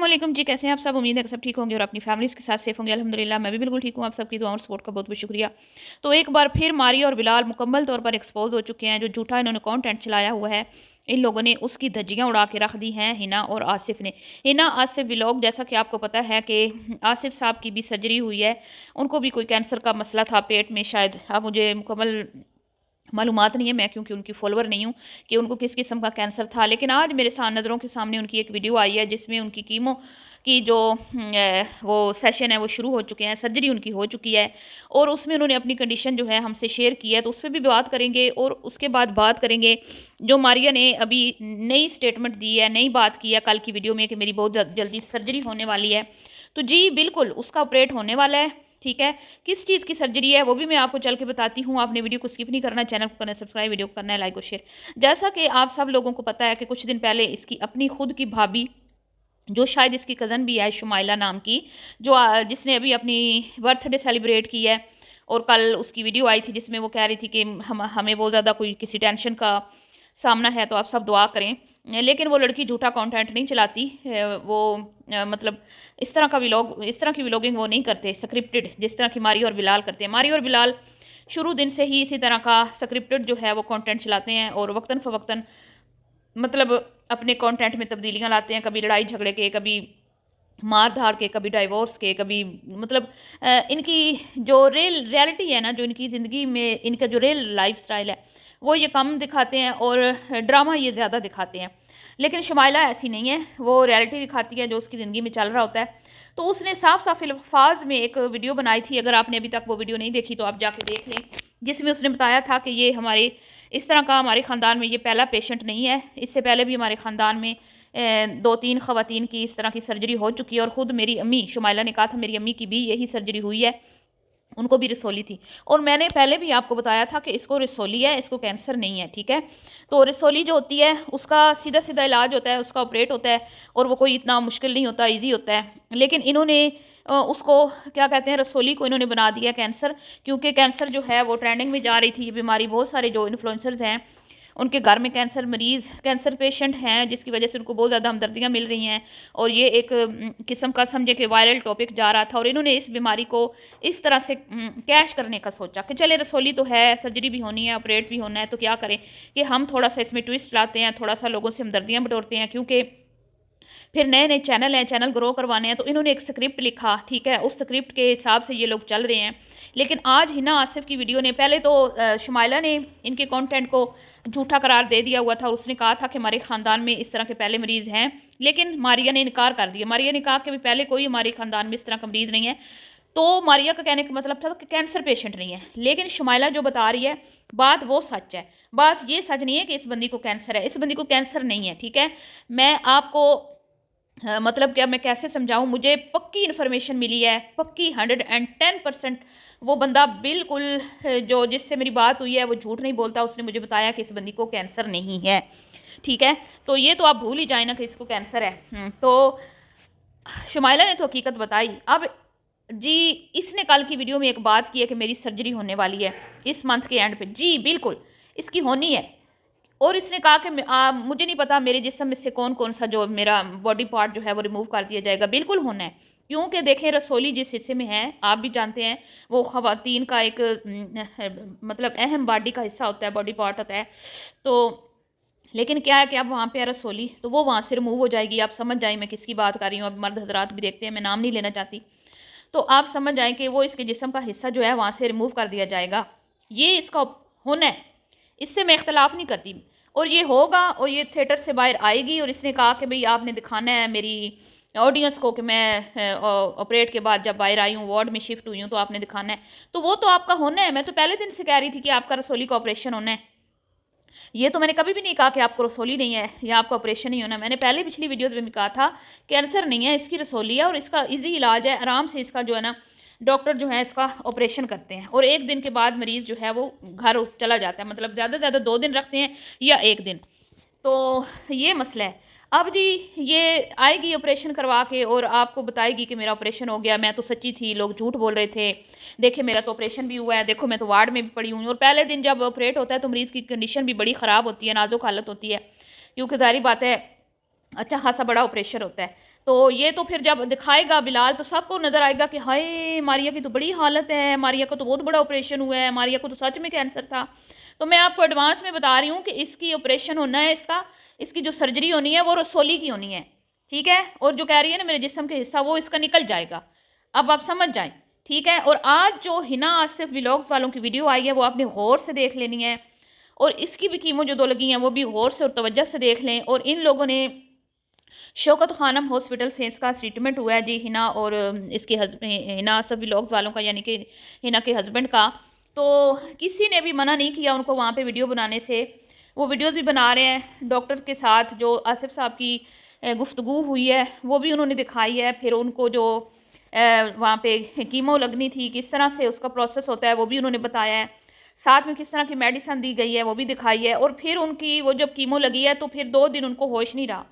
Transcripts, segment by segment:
अस्सलाम जी, कैसे हैं आप सब। उम्मीद है कि सब ठीक होंगे और अपनी फैमिलीज़ के साथ सेफ होंगे। अल्हम्दुलिल्लाह मैं भी बिल्कुल ठीक हूँ। आप सबकी दुआ और सपोर्ट का बहुत बहुत शुक्रिया। तो एक बार फिर मारिया और बिलाल मुकम्मल तौर पर एक्सपोज हो चुके हैं। जो झूठा इन्होंने कंटेंट चलाया हुआ है, इन लोगों ने उसकी धज्जियां उड़ा के रख दी हैं हिना और आसिफ ने। हिना आसिफ व्लॉग, जैसा कि आपको पता है कि आसिफ साहब की भी सर्जरी हुई है। उनको भी कोई कैंसर का मसला था पेट में शायद। अब मुझे मुकम्मल मालूमात नहीं है, मैं क्योंकि उनकी फॉलोअर नहीं हूँ कि उनको किस किस्म का कैंसर था। लेकिन आज मेरे साथ नज़रों के सामने उनकी एक वीडियो आई है जिसमें उनकी कीमो की जो वो सेशन है वो शुरू हो चुके हैं, सर्जरी उनकी हो चुकी है और उसमें उन्होंने अपनी कंडीशन जो है हमसे शेयर की है, तो उस पर भी बात करेंगे। और उसके बाद बात करेंगे जो मारिया ने अभी नई स्टेटमेंट दी है, नई बात की है कल की वीडियो में कि मेरी बहुत जल्दी सर्जरी होने वाली है। तो जी बिल्कुल उसका ऑपरेट होने वाला है, ठीक है। किस चीज़ की सर्जरी है वो भी मैं आपको चल के बताती हूँ। आपने वीडियो को स्किप नहीं करना, चैनल को करना है सब्सक्राइब, वीडियो को करना है लाइक और शेयर। जैसा कि आप सब लोगों को पता है कि कुछ दिन पहले इसकी अपनी खुद की भाभी, जो शायद इसकी कज़न भी है, शुमाइला नाम की, जो जिसने अभी अपनी बर्थडे सेलिब्रेट की है, और कल उसकी वीडियो आई थी जिसमें वो कह रही थी कि हमें बहुत ज़्यादा कोई किसी टेंशन का सामना है, तो आप सब दुआ करें। लेकिन वो लड़की झूठा कंटेंट नहीं चलाती। वो मतलब इस तरह का व्लॉग, इस तरह की व्लॉगिंग वो नहीं करते स्क्रिप्टेड, जिस तरह की मारी और बिलाल करते हैं। मारी और बिलाल शुरू दिन से ही इसी तरह का स्क्रिप्टेड जो है वो कंटेंट चलाते हैं और वक्तन फ़वक्तन मतलब अपने कंटेंट में तब्दीलियां लाते हैं। कभी लड़ाई झगड़े के, कभी मार धाड़ के, कभी डाइवोर्स के, कभी मतलब इनकी जो रियलिटी है ना, जो इनकी ज़िंदगी में इनका जो रियल लाइफ स्टाइल है वो ये कम दिखाते हैं और ड्रामा ये ज़्यादा दिखाते हैं। लेकिन शुमाइला ऐसी नहीं है, वो रियलिटी दिखाती है जो उसकी ज़िंदगी में चल रहा होता है। तो उसने साफ साफ अल्फाज में एक वीडियो बनाई थी, अगर आपने अभी तक वो वीडियो नहीं देखी तो आप जाके देख लें, जिसमें उसने बताया था कि ये हमारे इस तरह का हमारे ख़ानदान में ये पहला पेशेंट नहीं है। इससे पहले भी हमारे ख़ानदान में 2-3 ख़वातीन की इस तरह की सर्जरी हो चुकी है और ख़ुद मेरी अम्मी, शुमाइला ने कहा था मेरी अम्मी की भी यही सर्जरी हुई है, उनको भी रसोली थी। और मैंने पहले भी आपको बताया था कि इसको रसोली है, इसको कैंसर नहीं है, ठीक है। तो रसोली जो होती है उसका सीधा सीधा इलाज होता है, उसका ऑपरेट होता है और वो कोई इतना मुश्किल नहीं होता, ईजी होता है। लेकिन इन्होंने उसको क्या कहते हैं, रसोली को इन्होंने बना दिया कैंसर, क्योंकि कैंसर जो है वो ट्रेंडिंग में जा रही थी। ये बीमारी बहुत सारे जो इन्फ्लुएंसर्स हैं उनके घर में कैंसर मरीज़, कैंसर पेशेंट हैं, जिसकी वजह से उनको बहुत ज़्यादा हमदर्दियाँ मिल रही हैं और ये एक किस्म का समझे कि वायरल टॉपिक जा रहा था। और इन्होंने इस बीमारी को इस तरह से कैश करने का सोचा कि चले रसोली तो है, सर्जरी भी होनी है, ऑपरेट भी होना है, तो क्या करें कि हम थोड़ा सा इसमें ट्विस्ट लाते हैं, थोड़ा सा लोगों से हमदर्दियाँ बटोरते हैं, क्योंकि फिर नए नए चैनल हैं, चैनल ग्रो करवाने हैं। तो इन्होंने एक स्क्रिप्ट लिखा, ठीक है, उस स्क्रिप्ट के हिसाब से ये लोग चल रहे हैं। लेकिन आज हिना आसिफ की वीडियो ने, पहले तो शुमाइला ने इनके कंटेंट को झूठा करार दे दिया हुआ था। उसने कहा था कि हमारे ख़ानदान में इस तरह के पहले मरीज़ हैं, लेकिन मारिया ने इनकार कर दिया। मारिया ने कहा कि पहले कोई हमारे ख़ानदान में इस तरह का मरीज़ नहीं है। तो मारिया का कहने का मतलब था कि कैंसर पेशेंट नहीं है। लेकिन शुमाइला जो बता रही है बात वो सच है। बात ये सच नहीं है कि इस बंदी को कैंसर है, इस बंदी को कैंसर नहीं है, ठीक है। मैं आपको मतलब क्या, मैं कैसे समझाऊं, मुझे पक्की इन्फॉर्मेशन मिली है, पक्की 110%। वो बंदा बिल्कुल जो जिससे मेरी बात हुई है वो झूठ नहीं बोलता। उसने मुझे बताया कि इस बंदी को कैंसर नहीं है, ठीक है। तो ये तो आप भूल ही जाए ना कि इसको कैंसर है। तो शुमाइला ने तो हकीकत बताई। अब जी इसने कल की वीडियो में एक बात की है कि मेरी सर्जरी होने वाली है इस मंथ के एंड पे। जी बिल्कुल इसकी होनी है। और इसने कहा कि मुझे नहीं पता मेरे जिस्म में से कौन कौन सा जो मेरा बॉडी पार्ट जो है वो रिमूव कर दिया जाएगा। बिल्कुल होना है, क्योंकि देखें रसोली जिस हिस्से में है, आप भी जानते हैं, वो ख़वातीन का एक मतलब अहम बॉडी का हिस्सा होता है, बॉडी पार्ट होता है। तो लेकिन क्या है कि अब वहाँ पे है रसोली, तो वो वहाँ से रिमूव हो जाएगी। आप समझ जाए मैं किसकी बात कर रही हूँ। अब मर्द हजरात भी देखते हैं, मैं नाम नहीं लेना चाहती, तो आप समझ जाएं कि वो इसके जिस्म का हिस्सा जो है वहाँ से रिमूव कर दिया जाएगा। ये इसका होना है, इससे मैं इख्तलाफ नहीं करती। और ये होगा और ये थिएटर से बाहर आएगी। और इसने कहा कि भाई आपने दिखाना है मेरी ऑडियंस को कि मैं ऑपरेट के बाद जब बाहर आई हूँ, वार्ड में शिफ्ट हुई हूँ, तो आपने दिखाना है। तो वो तो आपका होना है। मैं तो पहले दिन से कह रही थी कि आपका रसोली का ऑपरेशन होना है। ये तो मैंने कभी भी नहीं कहा कि आपको रसोली नहीं है या आपका ऑपरेशन नहीं होना। मैंने पहले पिछली वीडियोज़ में भी कहा था कैंसर नहीं है, इसकी रसोली है और इसका इजी इलाज है। आराम से इसका जो है ना, डॉक्टर जो है इसका ऑपरेशन करते हैं और 1 दिन के बाद मरीज़ जो है वो घर चला जाता है। मतलब ज़्यादा से ज़्यादा 2 दिन रखते हैं या 1 दिन। तो ये मसला है। अब जी ये आएगी ऑपरेशन करवा के और आपको बताएगी कि मेरा ऑपरेशन हो गया, मैं तो सच्ची थी, लोग झूठ बोल रहे थे, देखिए मेरा तो ऑपरेशन भी हुआ है, देखो मैं तो वार्ड में भी पड़ी हुई हूँ। और पहले दिन जब ऑपरेट होता है तो मरीज़ की कंडीशन भी बड़ी ख़राब होती है, नाजुक हालत होती है, क्योंकि ज़ाहिर बात है अच्छा खासा बड़ा ऑपरेशन होता है। तो ये तो फिर जब दिखाएगा बिलाल तो सबको नज़र आएगा कि हाय मारिया की तो बड़ी हालत है, मारिया का तो बहुत बड़ा ऑपरेशन हुआ है, मारिया को तो सच में कैंसर था। तो मैं आपको एडवांस में बता रही हूँ कि इसकी ऑपरेशन होना है, इसकी जो सर्जरी होनी है वो रसोली की होनी है, ठीक है। और जो कह रही है ना मेरे जिस्म के हिस्सा वो इसका निकल जाएगा, अब आप समझ जाएं, ठीक है। और आज जो हिना आसिफ व्लॉग्स वालों की वीडियो आई है वो आपने गौर से देख लेनी है, और इसकी भी कीमो जो 2 लगी हैं वो भी गौर से और तवज्जो से देख लें। और इन लोगों ने शौकत खानम हॉस्पिटल से इसका ट्रीटमेंट हुआ है जी, हिना और इसके हिना आसिफ व्लॉग्स वालों का, यानी कि हिना के हस्बैंड का। तो किसी ने भी मना नहीं किया उनको वहाँ पे वीडियो बनाने से, वो वीडियोस भी बना रहे हैं डॉक्टर के साथ। जो आसिफ साहब की गुफ्तगू हुई है वो भी उन्होंने दिखाई है, फिर उनको जो वहाँ पे कीमो लगनी थी किस तरह से उसका प्रोसेस होता है वो भी उन्होंने बताया है, साथ में किस तरह की मेडिसिन दी गई है वो भी दिखाई है। और फिर उनकी वो जब कीमो लगी है तो फिर 2 दिन उनको होश नहीं रहा,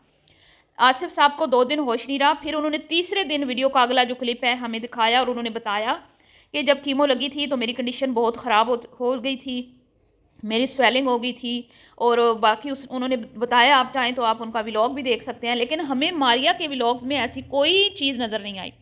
आसिफ साहब को 2 दिन होश नहीं रहा। फिर उन्होंने तीसरे दिन वीडियो का अगला जो क्लिप है हमें दिखाया और उन्होंने बताया कि जब कीमो लगी थी तो मेरी कंडीशन बहुत ख़राब हो गई थी, मेरी स्वेलिंग हो गई थी। और बाकी उन्होंने बताया, आप चाहें तो आप उनका व्लॉग भी देख सकते हैं, लेकिन हमें मारिया के व्लॉग्स में ऐसी कोई चीज़ नज़र नहीं आई।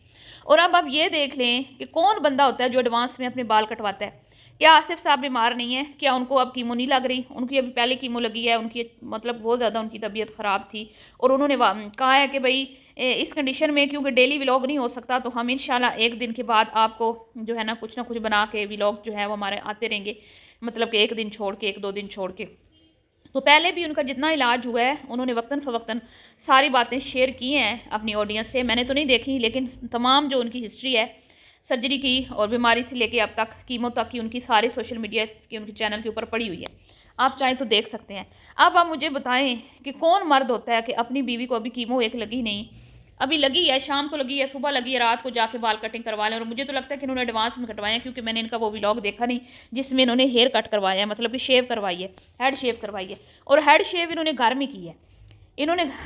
और अब आप ये देख लें कि कौन बंदा होता है जो एडवांस में अपने बाल कटवाता है। क्या आसिफ साहब बीमार नहीं है? क्या उनको अब कीमो नहीं लग रही? उनकी अभी पहले कीमो लगी है, उनकी मतलब बहुत ज़्यादा उनकी तबीयत ख़राब थी। और उन्होंने कहा है कि भाई इस कंडीशन में क्योंकि डेली व्लॉग नहीं हो सकता तो हम इंशाल्लाह एक दिन के बाद आपको जो है ना कुछ बना के व्लॉग जो है वो हमारे आते रहेंगे, मतलब कि एक दिन छोड़ के, 1-2 दिन छोड़ के। तो पहले भी उनका जितना इलाज हुआ है उन्होंने वक्तन फ़वक्तन सारी बातें शेयर की हैं अपनी ऑडियंस से, मैंने तो नहीं देखी, लेकिन तमाम जो उनकी हिस्ट्री है सर्जरी की और बीमारी से लेके अब तक कीमो तक की उनकी सारी सोशल मीडिया की उनके चैनल के ऊपर पड़ी हुई है, आप चाहें तो देख सकते हैं। अब आप मुझे बताएं कि कौन मर्द होता है कि अपनी बीवी को अभी कीमो एक लगी नहीं, अभी लगी है, शाम को लगी है, सुबह लगी है, रात को जाके बाल कटिंग करवा लें। और मुझे तो लगता है कि इन्होंने एडवांस में कटवाए हैं, क्योंकि मैंने इनका वो व्लॉग देखा नहीं जिसमें इन्होंने हेयर कट करवाया है, मतलब कि शेव करवाई है, हेड शेव करवाई है। और हेड शेव इन्होंने घर में की है,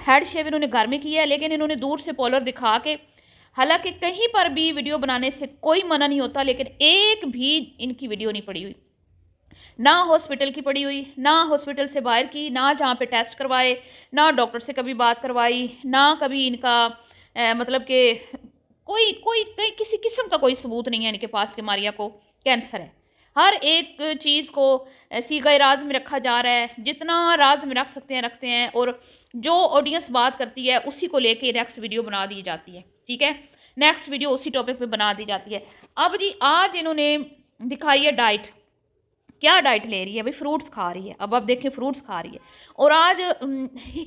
हेड शेव इन्होंने घर में किया है, लेकिन इन्होंने दूर से पॉलर दिखा के, हालांकि कहीं पर भी वीडियो बनाने से कोई मना नहीं होता, लेकिन एक भी इनकी वीडियो नहीं पड़ी हुई, ना हॉस्पिटल की पड़ी हुई, ना हॉस्पिटल से बाहर की, ना जहाँ पे टेस्ट करवाए, ना डॉक्टर से कभी बात करवाई, ना कभी इनका मतलब कि कोई किसी किस्म का कोई सबूत नहीं है इनके पास कि मारिया को कैंसर है। हर एक चीज़ को सीगा राज में रखा जा रहा है, जितना राज में रख सकते हैं रखते हैं, और जो ऑडियंस बात करती है उसी को लेके नेक्स्ट वीडियो बना दी जाती है, ठीक है, नेक्स्ट वीडियो उसी टॉपिक पे बना दी जाती है। अब जी आज इन्होंने दिखाई है डाइट, क्या डाइट ले रही है भाई, फ्रूट्स खा रही है। अब आप देखें फ्रूट्स खा रही है। और आज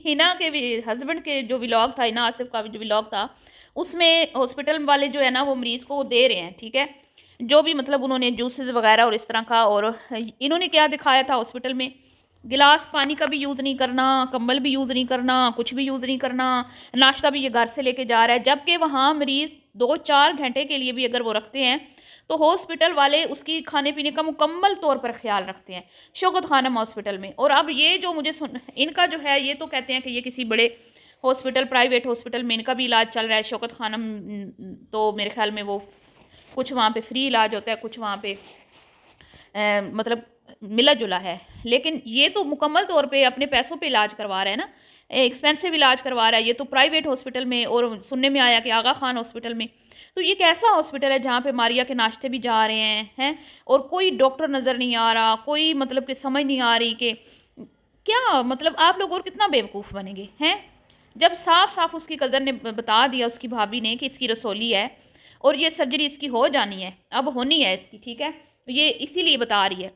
हिना के हस्बैंड के जो व्लॉग था, हिना आसिफ का जो व्लॉग था, उसमें हॉस्पिटल वाले जो है ना वो मरीज़ को दे रहे हैं, ठीक है, जो भी मतलब उन्होंने जूसेस वगैरह और इस तरह का। और इन्होंने क्या दिखाया था हॉस्पिटल में, गिलास पानी का भी यूज़ नहीं करना, कंबल भी यूज़ नहीं करना, कुछ भी यूज़ नहीं करना, नाश्ता भी ये घर से लेके जा रहा है, जबकि वहाँ मरीज़ 2-4 घंटे के लिए भी अगर वो रखते हैं तो हॉस्पिटल वाले उसकी खाने पीने का मुकम्मल तौर पर ख्याल रखते हैं शौकत खानम हॉस्पिटल में। और अब ये जो मुझे इनका जो है, ये तो कहते हैं कि ये किसी बड़े हॉस्पिटल, प्राइवेट हॉस्पिटल में इनका भी इलाज चल रहा है शौकत खानम, तो मेरे ख्याल में वो कुछ वहाँ पे फ्री इलाज होता है, कुछ वहाँ पे मतलब मिला जुला है, लेकिन ये तो मुकम्मल तौर पे अपने पैसों पे इलाज करवा रहा है ना, एक्सपेंसिव इलाज करवा रहा है, ये तो प्राइवेट हॉस्पिटल में। और सुनने में आया कि आगा खान हॉस्पिटल में, तो ये कैसा हॉस्पिटल है जहाँ पे मारिया के नाश्ते भी जा रहे हैं और कोई डॉक्टर नज़र नहीं आ रहा, कोई मतलब कि समझ नहीं आ रही कि क्या मतलब आप लोग और कितना बेवकूफ़ बनेंगे हैं, जब साफ साफ उसकी कज़न ने बता दिया, उसकी भाभी ने, कि इसकी रसोली है और ये सर्जरी इसकी हो जानी है, अब होनी है इसकी, ठीक है, ये इसीलिए बता रही है।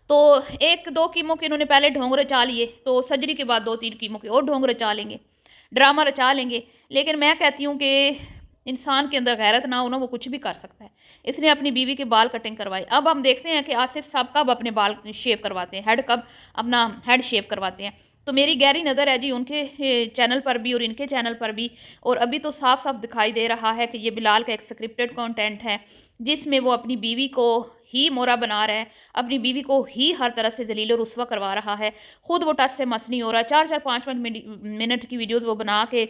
तो 1-2 कीमो के इन्होंने पहले ढोंग रचा लिए, तो सर्जरी के बाद 2-3 कीमो के और ढोंग रचा लेंगे, ड्रामा रचा लेंगे। लेकिन मैं कहती हूँ कि इंसान के अंदर गैरत ना हो ना, वो कुछ भी कर सकता है। इसने अपनी बीवी के बाल कटिंग करवाए। अब हम देखते हैं कि आसिफ साहब कब अपने बाल शेव करवाते हैं, हेड कब अपना हेड शेव करवाते हैं। तो मेरी गहरी नज़र है जी उनके चैनल पर भी और इनके चैनल पर भी। और अभी तो साफ साफ दिखाई दे रहा है कि ये बिलाल का एक स्क्रिप्टेड कंटेंट है, जिसमें वो अपनी बीवी को ही मोरा बना रहा है, अपनी बीवी को ही हर तरह से जलील और रुस्वा करवा रहा है। खुद वो टस से मस नहीं हो रहा, 4-4 5-5 मिनट की वीडियोज़ वो बना के,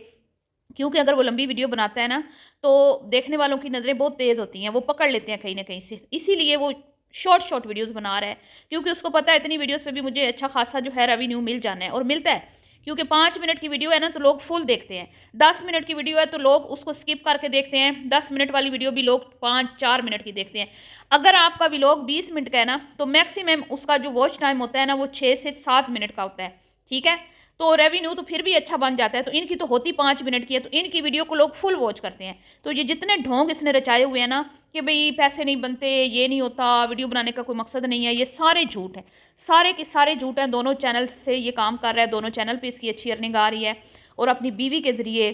क्योंकि अगर वो लंबी वीडियो बनाता है ना तो देखने वालों की नज़रें बहुत तेज़ होती हैं, वो पकड़ लेते हैं कहीं ना कहीं से, इसीलिए वो शॉर्ट वीडियोस बना रहा है, क्योंकि उसको पता है इतनी वीडियोस पे भी मुझे अच्छा खासा जो है रेवेन्यू मिल जाना है, और मिलता है, क्योंकि 5 मिनट की वीडियो है ना तो लोग फुल देखते हैं, 10 मिनट की वीडियो है तो लोग उसको स्किप करके देखते हैं, 10 मिनट वाली वीडियो भी लोग 5-4 मिनट की देखते हैं। अगर आपका व्लॉग 20 मिनट का है ना तो मैक्सिमम उसका जो वॉच टाइम होता है ना वो 6 से 7 मिनट का होता है, ठीक है। तो रेवेन्यू तो फिर भी अच्छा बन जाता है। तो इनकी तो होती 5 मिनट की है, तो इनकी वीडियो को लोग फुल वॉच करते हैं। तो ये जितने ढोंग इसने रचाए हुए हैं ना कि भाई पैसे नहीं बनते, ये नहीं होता, वीडियो बनाने का कोई मकसद नहीं है, ये सारे झूठ हैं, सारे के सारे झूठ हैं। दोनों चैनल से ये काम कर रहा है, दोनों चैनल पे इसकी अच्छी अर्निंग आ रही है, और अपनी बीवी के ज़रिए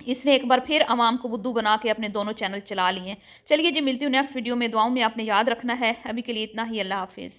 इसने एक बार फिर आवाम को बुद्धू बना के अपने दोनों चैनल चला लिए हैं। चलिए जी, मिलती हूँ नेक्स्ट वीडियो में। दुआओं में आपने याद रखना है। अभी के लिए इतना ही। अल्लाह हाफिज़।